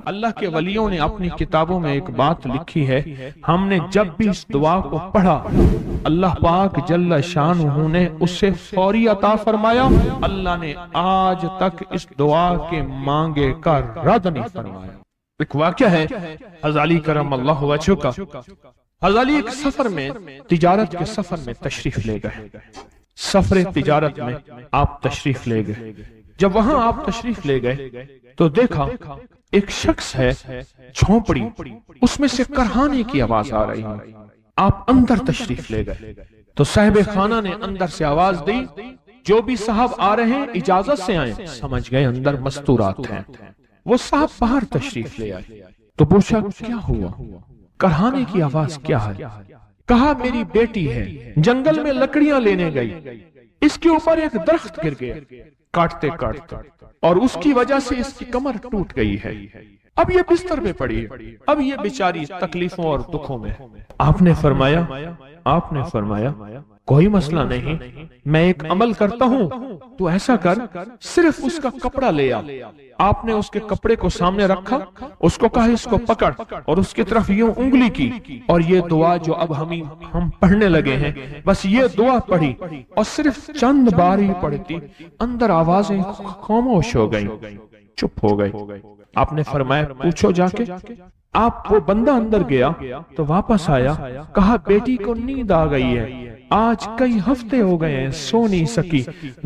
اللہ کے ولیوں نے اپنی کتابوں میں ایک بات لکھی ہے، ہم نے جب بھی اس دعا کو پڑھا اللہ پاک جل شانہ نے اسے فوری عطا فرمایا، اللہ نے آج تک اس دعا کے مانگے کا رد نہیں فرمایا۔ ایک واقعہ ہے حضرت علی کرم اللہ وجہہ کا۔ حضرت علی ایک سفر میں، تجارت کے سفر میں تشریف لے گئے، سفر تجارت میں آپ تشریف لے گئے۔ جب وہاں آپ تشریف لے گئے تو دیکھا ایک شخص ہے جھونپڑی، اس میں سے کرہانے کی آواز آ رہی ہے۔ آپ اندر تشریف لے گئے تو صاحب خانہ نے اندر سے آواز دی، جو بھی صاحب آ رہے ہیں اجازت سے آئیں۔ سمجھ گئے اندر مستورات ہیں۔ وہ صاحب باہر تشریف لے آئے تو پوچھا کیا ہوا، کرہانے کی آواز کیا ہے؟ کہا میری بیٹی ہے، جنگل میں لکڑیاں لینے گئی، اس کے اوپر ایک درخت گر گیا کاٹتے کاٹتے، اور اس کی وجہ سے اس کی کمر ٹوٹ گئی ہے، اب یہ بستر میں پڑی ہے، اب یہ بیچاری تکلیفوں اور دکھوں میں۔ آپ نے فرمایا کوئی مسئلہ نہیں، میں ایک عمل کرتا ہوں، تو ایسا کر صرف اس کا کپڑا لے آ۔ آپ نے اس کے کپڑے کو سامنے رکھا، اس کو کہا اس کو پکڑ، اور اس کی طرف یوں انگلی کی، اور یہ دعا جو اب ہم پڑھنے لگے ہیں، بس یہ دعا پڑھی، اور صرف چند بار ہی پڑھتی اندر آوازیں خاموش ہو گئیں، چپ ہو گئی۔ آپ نے فرمایا پوچھو جا کے۔ آپ وہ بندہ اندر گیا تو واپس آیا، کہا بیٹی کو نیند آ گئی ہے، آج کئی ہفتے ہو گئے ہیں سو نہیں سکی،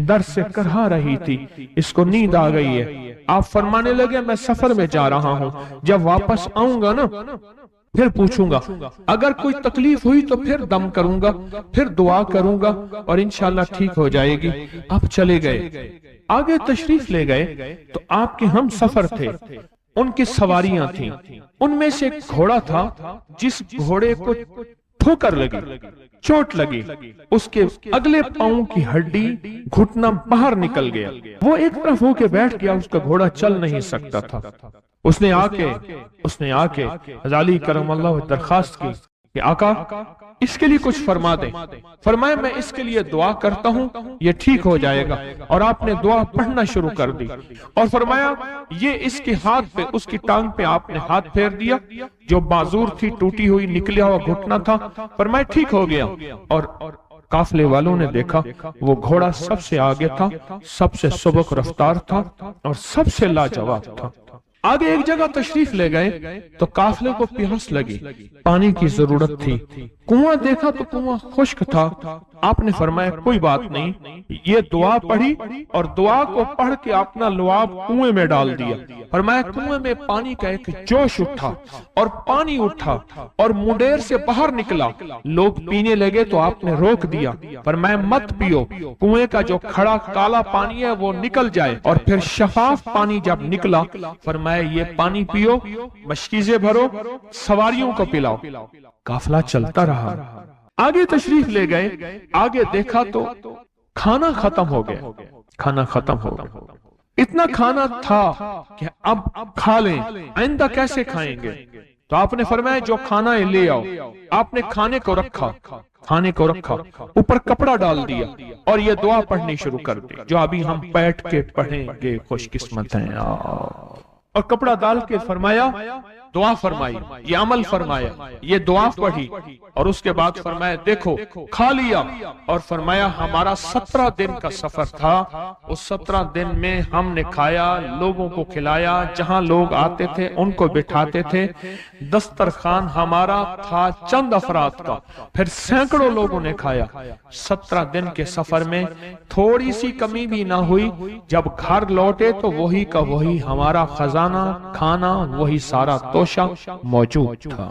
در سے کرہا رہی تھی، اس کو نیند آ گئی ہے۔ آپ فرمانے لگے میں سفر میں جا رہا ہوں، جب واپس آؤں گا نا پھر پوچھوں گا، اگر کوئی تکلیف ہوئی تو پھر دم کروں گا، پھر دعا کروں گا، اور انشاءاللہ ٹھیک ہو جائے گی۔ آپ چلے گئے، آگے تشریف لے گئے تو آپ کے ہم سفر تھے، ان کی سواریاں تھیں، ان میں سے ایک گھوڑا تھا جس گھوڑے کو ٹھوکر لگی، چوٹ لگی، اس کے اگلے پاؤں کی ہڈی گھٹنا باہر نکل گیا، وہ ایک طرف ہو کے بیٹھ گیا، اس کا گھوڑا چل نہیں سکتا تھا۔ اس نے آ کے حضرت علی کرم اللہ درخواست کی کہ آقا اس کے لیے کچھ فرما دیں۔ فرمایا میں اس کے لیے دعا کرتا ہوں، یہ ٹھیک ہو جائے گا، اور آپ نے دعا پڑھنا شروع کر دی، اور فرمایا یہ اس کے ہاتھ پہ، اس کی ٹانگ پہ آپ نے ہاتھ پھیر دیا، جو معذور تھی ٹوٹی ہوئی نکلیا ہوا گھٹنا تھا، فرمایا ٹھیک ہو گیا۔ اور قافلے والوں نے دیکھا وہ گھوڑا سب سے آگے تھا، سب سے سبک رفتار تھا، اور سب سے لاجواب تھا۔ آگے ایک جگہ تشریف لے گئے تو قافلے کو پیاس لگی، پانی کی ضرورت تھی، کنواں دیکھا تو کنواں خشک تھا۔ آپ نے فرمایا کوئی بات نہیں، یہ دعا پڑھی، اور دعا کو پڑھ کے اپنا لعاب کنویں میں ڈال دیا۔ فرمایا کنویں میں پانی کا ایک جوش اٹھا، اور پانی اٹھا اور منڈیر سے باہر نکلا، لوگ پینے لگے تو آپ نے روک دیا، فرمایا مت پیو، کنویں کا جو کھڑا کالا پانی ہے وہ نکل جائے، اور پھر شفاف پانی جب نکلا فرمایا یہ پانی پیو، مشکیزیں بھرو، سواریوں کو پلاؤ۔ قافلہ چلتا رہا، آگے تشریف لے گئے، آگے دیکھا تو کھانا ختم ہو گیا، اتنا کھانا تھا کہ اب کھا لیں، آئندہ کیسے کھائیں گے؟ تو آپ نے فرمایا جو کھانا ہے لے آؤ۔ آپ نے کھانے کو رکھا، اوپر کپڑا ڈال دیا، اور یہ دعا پڑھنی شروع کر دی جو ابھی ہم بیٹھ کے پڑھیں گے، خوش قسمت ہیں۔ اور کپڑا ڈال کے فرمایا دعا فرمائی، یہ عمل فرمایا، یہ دعا پڑھی، اور اس کے بعد فرمایا دیکھو کھا لیا، اور فرمایا ہمارا 17 دن کا سفر تھا، اس 17 دن میں ہم نے کھایا، لوگوں کو کھلایا، جہاں لوگ آتے تھے ان کو بٹھاتے تھے، دسترخوان ہمارا تھا چند افراد کا، پھر سینکڑوں لوگوں نے کھایا۔ 17 دن کے سفر میں تھوڑی سی کمی بھی نہ ہوئی، جب گھر لوٹے تو وہی کا وہی ہمارا خزانہ، کھانا، وہی سارا توشہ موجود تھا۔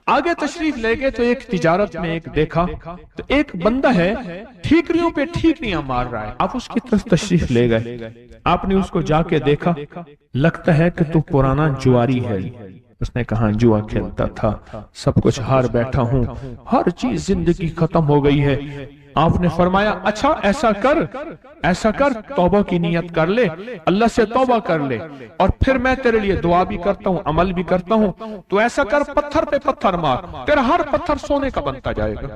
آگے تشریف لے گئے تو ایک تجارت میں ایک دیکھا تو ایک بندہ ہے ٹھیکریوں پہ ٹھیکریاں مار رہا ہے، آپ اس کی طرف تشریف لے گئے، آپ نے اس کو جا کے دیکھا، لگتا ہے کہ تو پرانا جواری ہے۔ اس نے کہا جوا کھیلتا تھا، سب کچھ ہار بیٹھا ہوں، ہر چیز زندگی ختم ہو گئی ہے۔ آپ نے فرمایا اچھا ایسا کر توبہ کی نیت کر لے، اللہ سے توبہ کر لے، اور پھر میں تیرے لیے دعا بھی کرتا ہوں، عمل بھی کرتا ہوں، تو ایسا کر پتھر پہ پتھر مار، تیرا ہر پتھر سونے کا بنتا جائے گا۔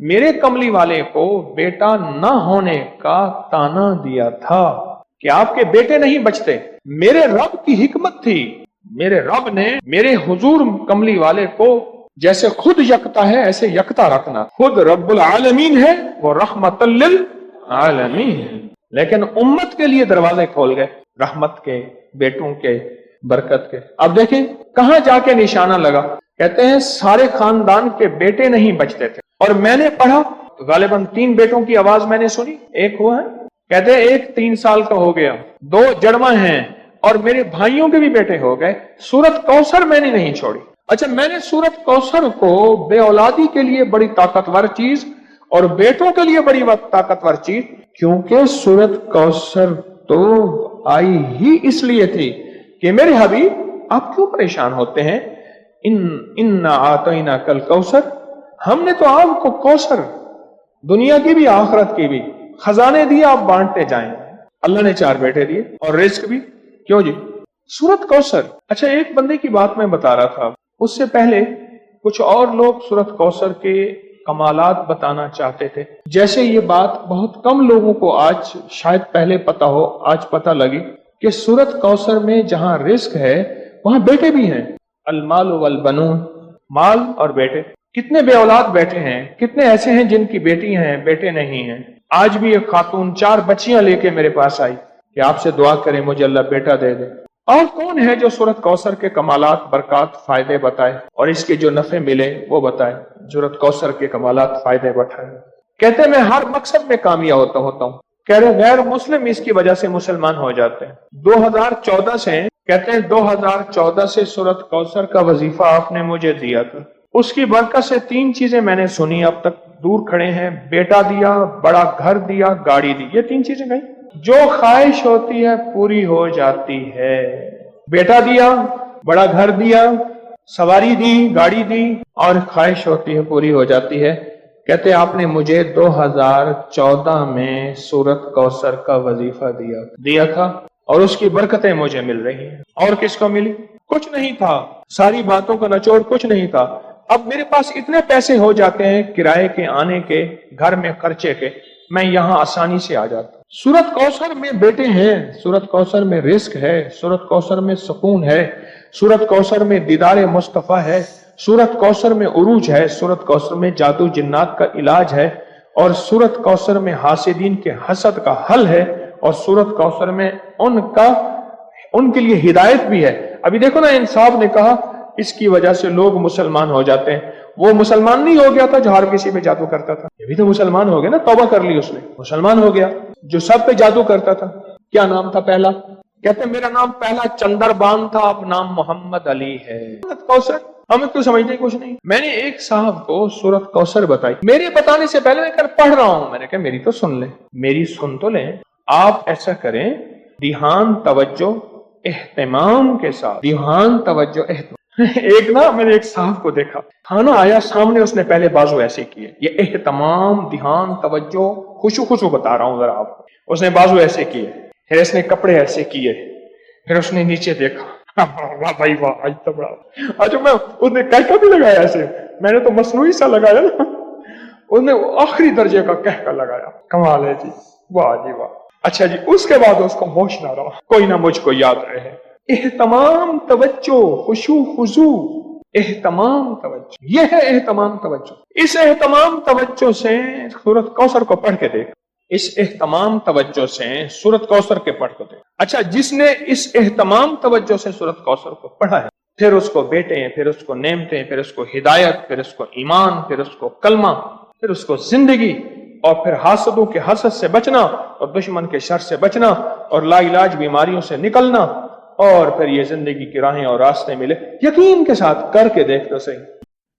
میرے کملی والے کو بیٹا نہ ہونے کا تانا دیا تھا کہ آپ کے بیٹے نہیں بچتے. میرے رب کی حکمت تھی. میرے رب نے میرے حضور کملی والے کو جیسے خود یکتا ہے ایسے یکتا رکھنا. خود رب العالمین ہے، وہ رحمت للعالمین ہے، لیکن امت کے لیے دروازے کھول گئے رحمت کے، بیٹوں کے، برکت کے. اب دیکھیں کہاں جا کے نشانہ لگا. کہتے ہیں سارے خاندان کے بیٹے نہیں بچتے تھے. اور میں نے پڑھا غالباً 3 بیٹوں کی آواز میں نے سنی. ایک ہوا ہے، کہتے ہیں ایک 3 سال کا ہو گیا، 2 جڑواں ہیں، اور میرے بھائیوں کے بھی بیٹے ہو گئے. سورت کوثر میں نے نہیں چھوڑی. اچھا، میں نے سورت کوثر کو بے اولادی کے لیے بڑی طاقتور چیز اور بیٹوں کے لیے بڑی طاقتور چیز، کیونکہ سورت کوثر تو آئی ہی اس لیے تھی کہ میرے حبیب آپ کیوں پریشان ہوتے ہیں. ان آتینا کل کوثر، ہم نے تو آپ کو کوثر دنیا کی بھی آخرت کی بھی خزانے دیے، آپ بانٹتے جائیں. اللہ نے 4 بیٹے دیے اور رزق بھی. کیوں جی؟ سورت کوثر. اچھا، ایک بندے کی بات میں بتا رہا تھا، اس سے پہلے کچھ اور لوگ سورت کوثر کے کمالات بتانا چاہتے تھے. جیسے یہ بات بہت کم لوگوں کو آج شاید پہلے پتا ہو، آج پتا لگی کہ سورت کوثر میں جہاں رزق ہے وہاں بیٹے بھی ہیں. المال والبنون، مال اور بیٹے. کتنے بے اولاد بیٹے ہیں، کتنے ایسے ہیں جن کی بیٹی ہیں بیٹے نہیں ہیں. آج بھی ایک خاتون 4 بچیاں لے کے میرے پاس آئی کہ آپ سے دعا کریں مجھے اللہ بیٹا دے دے. اور کون ہے جو سورت کوثر کے کمالات، برکات، فائدے بتائے اور اس کے جو نفع ملے وہ بتائے. سورت کوثر کے کمالات، فائدے بتائے. کہتے ہیں میں ہر مقصد میں کامیاب ہوتا ہوں. کہہ رہے غیر مسلم اس کی وجہ سے مسلمان ہو جاتے ہیں. 2014 سے کہتے ہیں 2014 سے سورت کوثر کا وظیفہ آپ نے مجھے دیا تھا. اس کی برکت سے 3 چیزیں میں نے سنی. اب تک دور کھڑے ہیں. بیٹا دیا، بڑا گھر دیا، گاڑی دی. یہ 3 چیزیں گئی. جو خواہش ہوتی ہے پوری ہو جاتی ہے. بیٹا دیا، بڑا گھر دیا، سواری دی، گاڑی دی، اور خواہش ہوتی ہے پوری ہو جاتی ہے. کہتے آپ نے مجھے 2014 میں سورت کوثر کا وظیفہ دیا تھا اور اس کی برکتیں مجھے مل رہی ہیں. اور کس کو ملی؟ کچھ نہیں تھا. ساری باتوں کا نچوڑ کچھ نہیں تھا. اب میرے پاس اتنے پیسے ہو جاتے ہیں کرائے کے، آنے کے، گھر میں خرچے کے، میں یہاں آسانی سے آ جاتا ہوں. سورت کوثر میں بیٹے ہیں، سورت کوثر میں رزق ہے، سورت کوثر میں سکون ہے، سورت کوثر میں دیدار مصطفیٰ ہے، سورت کوثر میں عروج ہے، سورت کوثر میں جادو جنات کا علاج ہے، اور سورت کوثر میں حاسدین کے حسد کا حل ہے، اور سورت کوثر میں ان کے لیے ہدایت بھی ہے. ابھی دیکھو نا، انصاف نے کہا اس کی وجہ سے لوگ مسلمان ہو جاتے ہیں. وہ مسلمان نہیں ہو گیا تھا جو ہر کسی پہ جادو کرتا تھا، یہ بھی تو مسلمان ہو گیا نا، توبہ کر لی اس نے، مسلمان ہو گیا. جو سب پہ جادو کرتا تھا، کیا نام تھا پہلا؟ کہتے میرا نام پہلا چندر بان تھا، اب نام محمد علی ہے. کوثر ہمیں تو سمجھتے کچھ نہیں. میں نے ایک صاحب کو سورت کوثر بتائی، میرے بتانے سے پہلے میں پڑھ رہا ہوں. میں نے کہا میری تو سن لیں، میری سن تو لیں. آپ ایسا کریں، دھیان، توجہ، اہتمام کے ساتھ. دھیان، توجہ، اہتمام. ایک نا میں نے ایک صاحب کو دیکھا، کھانا آیا سامنے، اس نے پہلے بازو ایسے کیے. یہ اہتمام، دھیان، توجہ، خوشو بتا رہا ہوں ذرا آپ کو. اس نے بازو ایسے کیے، پھر اس نے کپڑے ایسے کیے، پھر اس نے نیچے دیکھا. واہ بھائی واہ، آج تو بڑا. اچھا، میں اس نے کہہ بھی لگایا ایسے، میں نے تو مصنوعی سا لگایا نا، اس نے آخری درجے کا کہہ کر لگایا. کمال ہے جی، واہ جی واہ. اچھا جی، اس کے بعد اس کو ہوش نہ رہا. کوئی نہ مجھ کو یاد رہے. اہتمام، توجہ، خشوع خضوع، اہتمام، توجہ، یہ ہے اہتمام، توجہ. اس اہتمام توجہ سے سورت کوثر کو پڑھ کے دیکھ. اس اہتمام توجہ سے سورت کوثر کے پڑھ کے دیکھ. اچھا، جس نے اس اہتمام توجہ سے سورت کوثر کو پڑھا ہے، پھر اس کو بیٹے، پھر اس کو نعمتیں، پھر اس کو ہدایت، پھر اس کو ایمان، پھر اس کو کلمہ، پھر اس کو زندگی، اور پھر حاسدوں کے حسد سے بچنا، اور دشمن کے شر سے بچنا، اور لا علاج بیماریوں سے نکلنا، اور پھر یہ زندگی کی راہیں اور راستے ملے. یقین کے ساتھ کر کے دیکھ تو صحیح.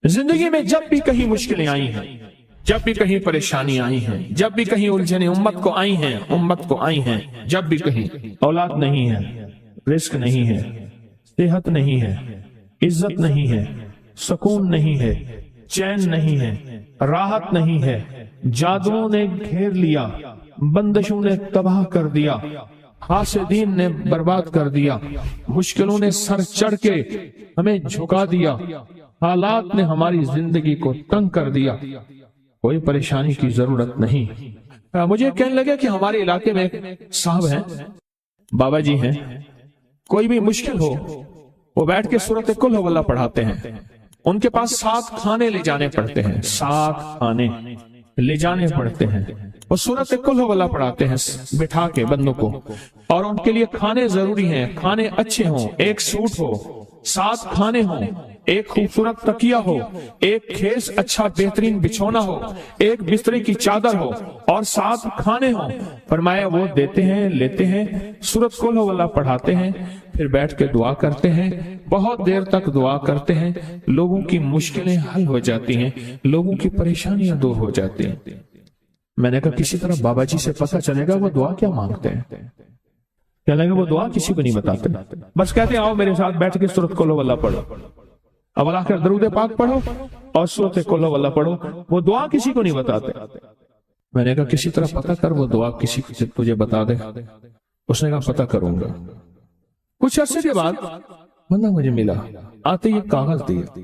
زندگی میں جب بھی کہیں مشکلیں آئی ہیں، جب بھی کہیں پریشانی آئی ہیں، جب بھی کہیں الجھنیں امت کو آئی ہیں، جب بھی کہیں اولاد نہیں ہے، رزق نہیں ہے، صحت نہیں ہے، عزت نہیں ہے، سکون نہیں ہے، چین نہیں ہے، راحت نہیں ہے، جادوؤں نے گھیر لیا، بندشوں نے تباہ کر دیا، حاسدین نے برباد کر دیا، مشکلوں نے سر چڑھ کے ہمیں جھکا دیا، حالات نے ہماری زندگی کو تنگ کر دیا، کوئی پریشانی کی ضرورت نہیں۔ مجھے کہنے لگا کہ ہمارے علاقے میں ایک صاحب ہیں، بابا جی ہیں، کوئی بھی مشکل ہو وہ بیٹھ کے سورۃ قل ہو اللہ پڑھاتے ہیں۔ ان کے پاس 7 کھانے لے جانے پڑتے ہیں، 7 کھانے لے جانے پڑتے ہیں، وہ سورۃ قل ہو اللہ پڑھاتے ہیں بٹھا کے بندوں کو، اور ان کے لیے کھانے ضروری ہیں، کھانے اچھے ہوں، ایک سوٹ ہو، 7 کھانے ہوں، ایک خوبصورت تکیہ ہو، ایک کھیس اچھا بہترین بچھونا ہو، ایک بسترے کی چادر ہو، اور 7 کھانے ہوں۔ فرمایا وہ دیتے ہیں، لیتے ہیں، سورۃ قل ہو اللہ پڑھاتے ہیں، پھر بیٹھ کے دعا کرتے ہیں، بہت دیر تک دعا کرتے ہیں، لوگوں کی مشکلیں حل ہو جاتی ہیں، لوگوں کی پریشانیاں دور ہو جاتی ہیں۔ میں نے کہا کسی طرح بابا جی سے پتہ چلے گا وہ دعا کیا مانگتے ہیں۔ کہنے لگے وہ دعا کسی کو نہیں بتاتے، بس کہتے ہیں آؤ میرے ساتھ بیٹھ کے سورۃ قل ہو اللہ پڑھو، اب اللہ کر درود پاک پڑھو اور سورۃ قل ہو اللہ پڑھو، وہ دعا کسی کو نہیں بتاتے۔ میں نے کہا کسی طرح پتہ کر وہ دعا کسی کو تجھے بتا دے۔ اس نے کہا پتہ کروں گا۔ کچھ عرصے کے بعد بندہ مجھے ملا، آتے یہ کاغذ دیا،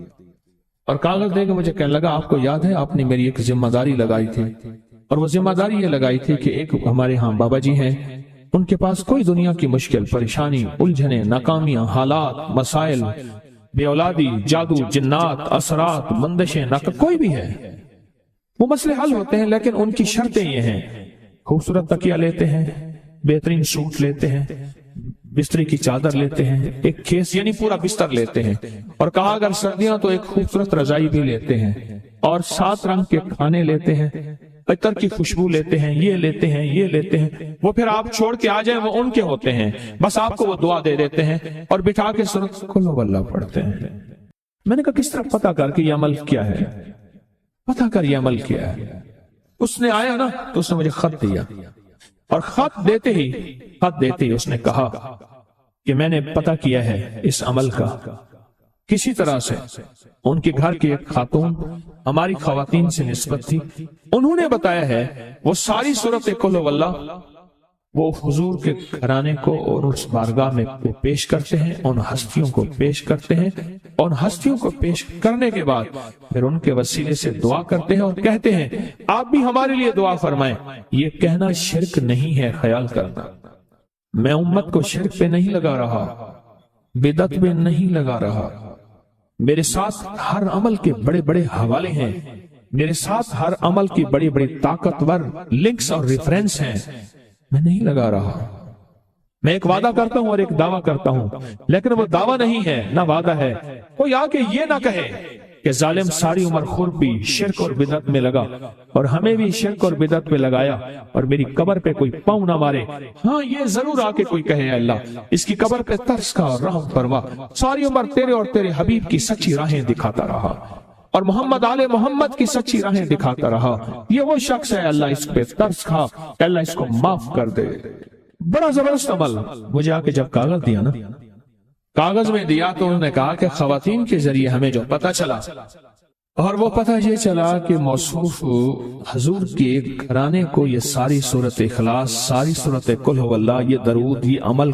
اور کاغذ دے کے مجھے کہنے لگا آپ کو یاد ہے آپ نے میری ایک ذمہ داری لگائی تھی، اور وہ ذمہ داری یہ لگائی تھی کہ ایک ہمارے ہاں بابا جی ہیں، ان کے پاس کوئی دنیا کی مشکل، پریشانی، الجھنیں، ناکامیاں، حالات، مسائل، بے اولادی، جادو، جنات، اثرات، بندشیں، کوئی بھی ہے، وہ مسئلے حل ہوتے ہیں، لیکن ان کی شرطیں یہ ہیں، خوبصورت تکیہ لیتے ہیں، بہترین سوٹ لیتے ہیں، بستری کی چادر لیتے ہیں، ایک کھیس یعنی پورا بستر لیتے ہیں، اور کہا اگر سردیاں تو ایک خوبصورت رضائی بھی لیتے ہیں، اور 7 رنگ کے کھانے لیتے ہیں، عطر کی خوشبو لیتے ہیں، یہ لیتے ہیں، یہ لیتے ہیں، وہ پھر آپ چھوڑ کے آ جائیں وہ ان کے ہوتے ہیں، بس آپ کو وہ دعا دے دیتے ہیں اور بٹھا کے سورۃ قل ہو اللہ پڑھتے ہیں۔ میں نے کہا کس طرح پتہ کر کے یہ عمل کیا ہے، پتہ کر یہ عمل کیا ہے۔ اس نے آیا نا تو اس نے مجھے خط دیا، اور خط دیتے ہی اس نے کہا کہ میں نے پتہ کیا ہے اس عمل کا کسی طرح سے۔ ان کے گھر کی ایک خاتون ہماری خواتین سے نسبت تھی، انہوں نے بتایا ہے وہ ساری سورۃ قل ہو اللہ وہ حضور کے گھرانے کو اور اس بارگاہ میں پیش کرتے ہیں، ان ہستیوں کو پیش کرتے ہیں، اور ہستیوں کو پیش کرنے کے بعد پھر ان کے وسیلے سے دعا کرتے ہیں اور کہتے ہیں آپ بھی ہمارے لیے دعا فرمائیں۔ یہ کہنا شرک نہیں ہے، خیال کرنا میں امت کو شرک پہ نہیں لگا رہا، بدعت پہ نہیں لگا رہا، میرے ساتھ ہر عمل کے بڑے بڑے حوالے ہیں، میرے ساتھ ہر عمل کی بڑی بڑی طاقتور لنکس اور ریفرنس ہیں، میں نہیں لگا رہا۔ میں ایک وعدہ کرتا ہوں اور ایک دعویٰ کرتا ہوں، لیکن وہ دعویٰ نہیں ہے نہ وعدہ ہے۔ کوئی آ کے یہ نہ کہے کہ ظالم ساری عمر خود بھی شرک اور بدعت میں لگا اور ہمیں بھی شرک اور بدعت میں لگایا، اور میری قبر پہ کوئی پاؤں نہ مارے۔ ہاں یہ ضرور آ کے کوئی کہے اے اللہ اس کی قبر پہ ترس کھا اور رحم فرما، ساری عمر تیرے اور تیرے حبیب کی سچی راہیں دکھاتا رہا اور محمد آل محمد کی سچی راہیں دکھاتا رہا، یہ وہ شخص ہے اللہ اس پہ ترس کھا، اللہ اس کو معاف کر دے۔ بڑا زبردست عمل۔ مجھے آ کے جب کاغذ دیا نا، کاغذ میں دیا تو انہوں نے کہا کہ خواتین کے ذریعے ہمیں جو پتہ چلا، اور وہ پتہ یہ چلا کہ موصوف حضور کے گھرانے کو یہ ساری سورۃ اخلاص، ساری سورۃ قل ہو اللہ، یہ درود، یہ عمل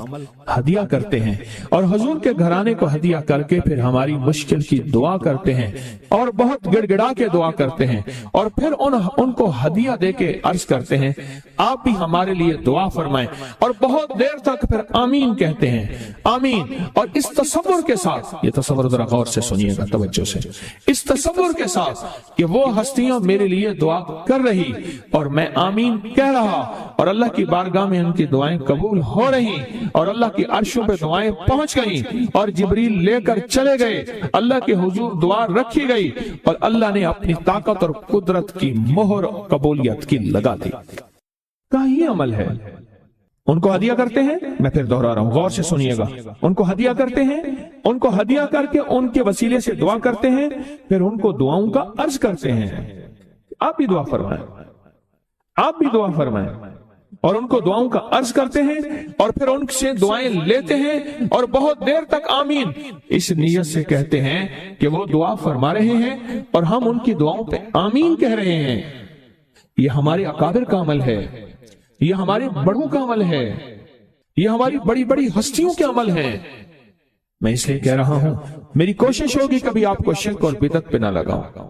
ہدیہ کرتے ہیں، اور حضور کے گھرانے کو ہدیہ کر کے پھر ہماری مشکل کی دعا کرتے ہیں، اور بہت گڑ گڑا کے دعا کرتے ہیں، اور پھر ان کو ہدیہ دے کے عرض کرتے ہیں آپ بھی ہمارے لیے دعا فرمائیں، اور بہت دیر تک پھر آمین کہتے ہیں، آمین۔ اور اس تصور کے ساتھ، یہ تصور ذرا غور سے سنیے گا توجہ سے، اس تصور کے ساتھ کہ وہ ہستیاں میرے لیے دعا کر رہی اور میں آمین کہہ رہا، اور اللہ کی بارگاہ میں ان کی دعائیں قبول ہو رہی، اور اللہ کی عرشوں پہ دعائیں پہنچ گئیں، اور جبریل لے کر چلے گئے، اللہ کے حضور دعا رکھی گئی، اور اللہ نے اپنی طاقت اور قدرت کی مہر قبولیت کی لگا دی۔ کہا یہ عمل ہے۔ ان کو ہدیہ کرتے ہیں، میں پھر دوہرا رہا ہوں، غور سے سنیے گا، ان کو ہدیہ کرتے ہیں، ان کو ہدیہ کر کے ان کے وسیلے سے دعا کرتے ہیں، پھر ان کو دعاؤں کا عرض کرتے ہیں آپ بھی دعا فرمائیں، آپ بھی دعا فرمائیں، اور ان کو دعاؤں کا عرض کرتے ہیں، اور پھر ان سے دعائیں لیتے ہیں، اور بہت دیر تک آمین اس نیت سے کہتے ہیں کہ وہ دعا فرما رہے ہیں اور ہم ان کی دعاؤں پہ آمین کہہ رہے ہیں۔ یہ ہمارے اکابر کا عمل ہے، یہ ہمارے بڑوں کا عمل ہے، یہ ہماری بڑی بڑی ہستیوں کے عمل ہیں۔ میں اس لیے کہہ رہا ہوں میری کوشش ہوگی کبھی آپ کو شرک اور بدعت پہ نہ لگاؤں،